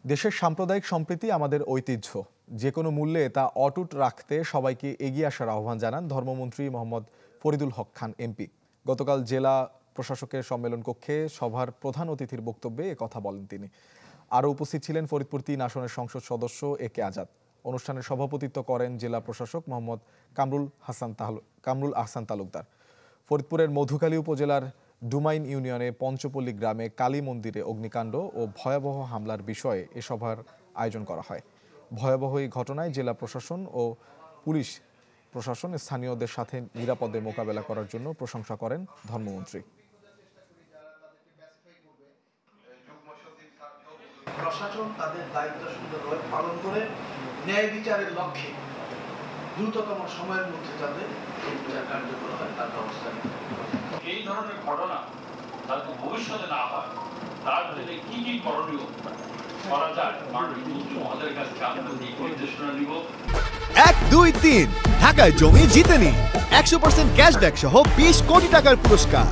দেশের সাম্প্রদায়িক সম্প্রীতি আমাদের ঐতিহ্য, যে কোনো মূল্যে তা অটুট রাখতে সবাইকে এগিয়ে আসার আহ্বান জানান ধর্মমন্ত্রী মোহাম্মদ ফরিদুল হক খান এমপি। গতকাল জেলা প্রশাসকের সম্মেলন কক্ষে সভার প্রধান অতিথির বক্তব্যে একথা বলেন তিনি। আরও উপস্থিত ছিলেন ফরিদপুর ৩ আসনের সংসদ সদস্য একে আজাদ। অনুষ্ঠানে সভাপতিত্ব করেন জেলা প্রশাসক মোহাম্মদ কামরুল আহসান তালুকদার। ফরিদপুরের মধুখালী উপজেলার ডুমাইন ইউনিয়নে পঞ্চপল্লী গ্রামে কালী মন্দিরে অগ্নিকাণ্ড ও ভয়াবহ হামলার বিষয়ে এ সভার আয়োজন করা হয়। ভয়াবহ এই ঘটনায় জেলা প্রশাসন ও পুলিশ প্রশাসন স্থানীয়দের সাথে নিরাপদে মোকাবেলা করার জন্য প্রশংসা করেন ধর্মমন্ত্রী। প্রশাসন তাদের দায়িত্ব সুন্দরভাবে পালন করে ন্যায় বিচারের লক্ষ্যে দ্রুততম সময়ের মধ্যে যাতে বিচার কার্যকর হয় তার ব্যবস্থা নিতে হবে। এই ধরনের ঘটনা যাতে ভবিষ্যতে না হয় তার জন্য কি কি করণীয় করা যায় আমাদের কাছে আমরা এই নির্দেশনা নিব। 1, 2, 3 ঢাকায় জমি জিতে নিন 100% ক্যাশব্যাক সহ 20 কোটি টাকার পুরস্কার।